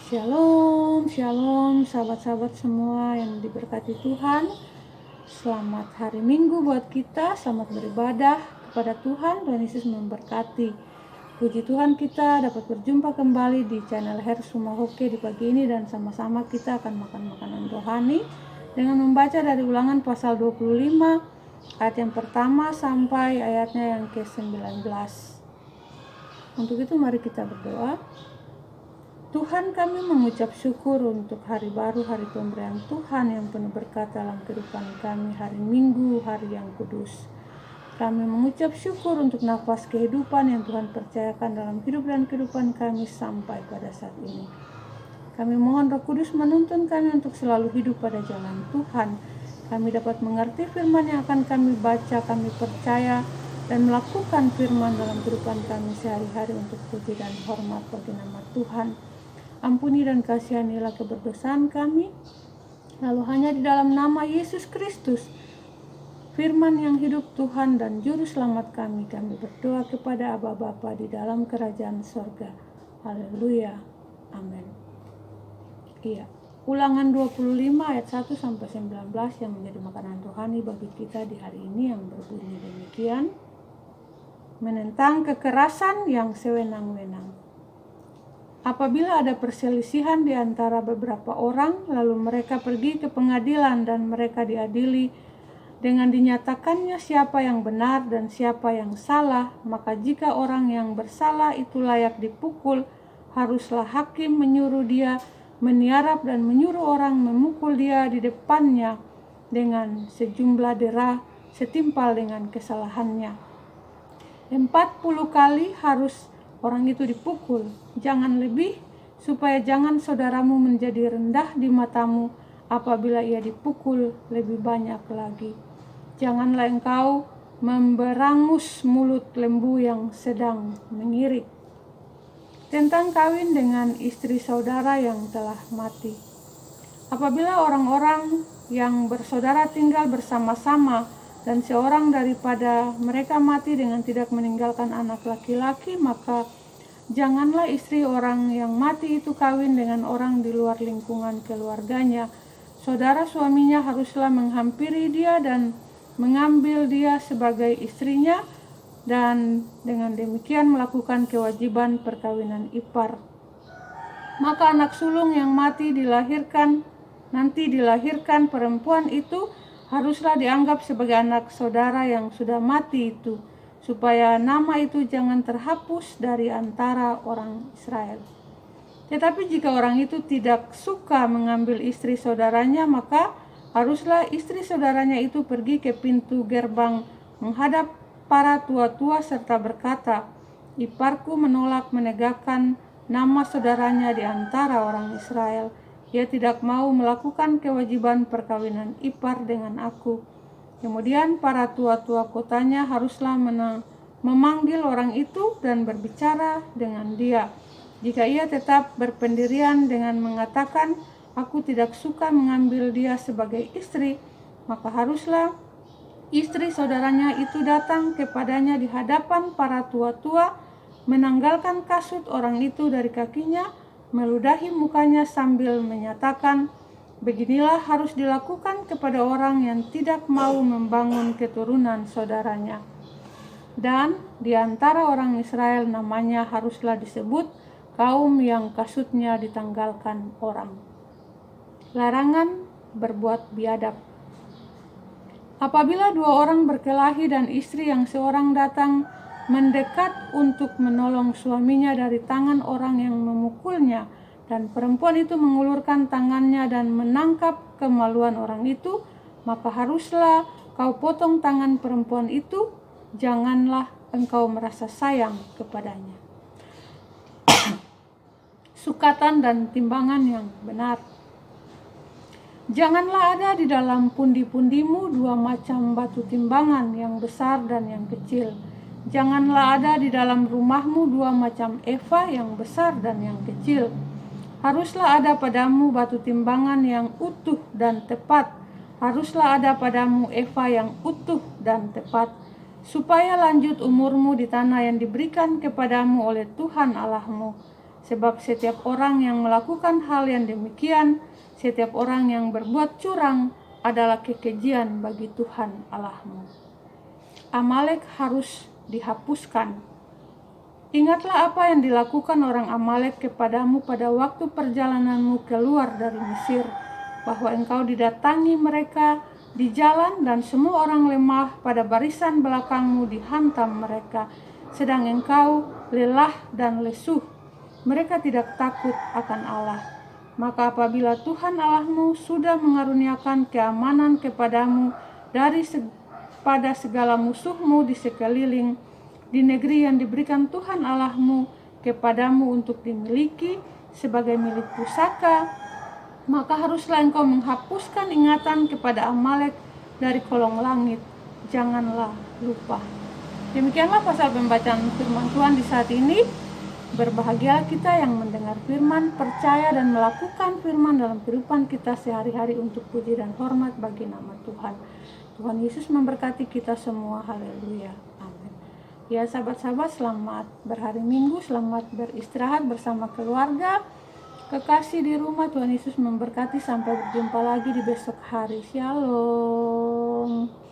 Shalom, shalom sahabat-sahabat semua yang diberkati Tuhan. Selamat hari Minggu buat kita, selamat beribadah kepada Tuhan. Tuhan Yesus memberkati. Puji Tuhan, kita dapat berjumpa kembali di channel Hers Rumah Hoke di pagi ini, dan sama-sama kita akan makan makanan rohani dengan membaca dari Ulangan pasal 25 ayat yang pertama sampai ayatnya yang ke-19. Untuk itu mari kita berdoa. Tuhan, kami mengucap syukur untuk hari baru, hari pemberian Tuhan yang penuh berkat dalam kehidupan kami, hari Minggu, hari yang kudus. Kami mengucap syukur untuk nafas kehidupan yang Tuhan percayakan dalam hidup dan kehidupan kami sampai pada saat ini. Kami mohon Roh Kudus menuntun kami untuk selalu hidup pada jalan Tuhan. Kami dapat mengerti firman yang akan kami baca, kami percaya dan melakukan firman dalam kehidupan kami sehari-hari untuk puji dan hormat bagi nama Tuhan. Ampuni dan kasihanilah keberdosaan kami, lalu hanya di dalam nama Yesus Kristus, firman yang hidup Tuhan dan juru selamat kami berdoa kepada Aba Bapa di dalam kerajaan sorga. Haleluya, amin. Iya, Ulangan 25 ayat 1 sampai 19 yang menjadi makanan rohani bagi kita di hari ini, yang berbunyi demikian: menentang kekerasan yang sewenang-wenang. Apabila ada perselisihan di antara beberapa orang, lalu mereka pergi ke pengadilan dan mereka diadili dengan dinyatakannya siapa yang benar dan siapa yang salah, maka jika orang yang bersalah itu layak dipukul, haruslah hakim menyuruh dia meniarap dan menyuruh orang memukul dia di depannya dengan sejumlah dera setimpal dengan kesalahannya. 40 kali harus orang itu dipukul, jangan lebih, supaya jangan saudaramu menjadi rendah di matamu apabila ia dipukul lebih banyak lagi. Janganlah engkau memberangus mulut lembu yang sedang mengirik. Tentang kawin dengan istri saudara yang telah mati. Apabila orang-orang yang bersaudara tinggal bersama-sama dan seorang daripada mereka mati dengan tidak meninggalkan anak laki-laki, maka janganlah istri orang yang mati itu kawin dengan orang di luar lingkungan keluarganya. Saudara suaminya haruslah menghampiri dia dan mengambil dia sebagai istrinya, dan dengan demikian melakukan kewajiban perkawinan ipar. Maka anak sulung yang nanti dilahirkan perempuan itu haruslah dianggap sebagai anak saudara yang sudah mati itu, supaya nama itu jangan terhapus dari antara orang Israel. Tetapi jika orang itu tidak suka mengambil istri saudaranya, maka haruslah istri saudaranya itu pergi ke pintu gerbang menghadap para tua-tua serta berkata, iparku menolak menegakkan nama saudaranya di antara orang Israel. Ia tidak mau melakukan kewajiban perkawinan ipar dengan aku. Kemudian para tua-tua kotanya haruslah memanggil orang itu dan berbicara dengan dia. Jika ia tetap berpendirian dengan mengatakan, aku tidak suka mengambil dia sebagai istri, maka haruslah istri saudaranya itu datang kepadanya di hadapan para tua-tua, menanggalkan kasut orang itu dari kakinya, meludahi mukanya sambil menyatakan, beginilah harus dilakukan kepada orang yang tidak mau membangun keturunan saudaranya. Dan di antara orang Israel namanya haruslah disebut kaum yang kasutnya ditanggalkan orang. Larangan berbuat biadab. Apabila dua orang berkelahi dan istri yang seorang datang mendekat untuk menolong suaminya dari tangan orang yang memukulnya, dan perempuan itu mengulurkan tangannya dan menangkap kemaluan orang itu, maka haruslah kau potong tangan perempuan itu, janganlah engkau merasa sayang kepadanya. Sukatan dan timbangan yang benar. Janganlah ada di dalam pundi-pundimu dua macam batu timbangan, yang besar dan yang kecil. Janganlah ada di dalam rumahmu dua macam eva, yang besar dan yang kecil. Haruslah ada padamu batu timbangan yang utuh dan tepat. Haruslah ada padamu eva yang utuh dan tepat, supaya lanjut umurmu di tanah yang diberikan kepadamu oleh Tuhan Allahmu. Sebab setiap orang yang melakukan hal yang demikian, setiap orang yang berbuat curang adalah kekejian bagi Tuhan Allahmu. Amalek harus dihapuskan. Ingatlah apa yang dilakukan orang Amalek kepadamu pada waktu perjalananmu keluar dari Mesir, bahwa engkau didatangi mereka di jalan dan semua orang lemah pada barisan belakangmu dihantam mereka, sedang engkau lelah dan lesuh. Mereka tidak takut akan Allah. Maka apabila Tuhan Allahmu sudah mengaruniakan keamanan kepadamu pada segala musuhmu di sekeliling, di negeri yang diberikan Tuhan Allahmu kepadamu untuk dimiliki sebagai milik pusaka, maka haruslah engkau menghapuskan ingatan kepada Amalek dari kolong langit. Janganlah lupa. Demikianlah pasal pembacaan firman Tuhan di saat ini. Berbahagialah kita yang mendengar firman, percaya dan melakukan firman dalam kehidupan kita sehari-hari untuk puji dan hormat bagi nama Tuhan. Tuhan Yesus memberkati kita semua. Haleluya. Amin. Ya sahabat-sahabat, selamat berhari Minggu, selamat beristirahat bersama keluarga, kekasih di rumah. Tuhan Yesus memberkati, sampai berjumpa lagi di besok hari. Shalom.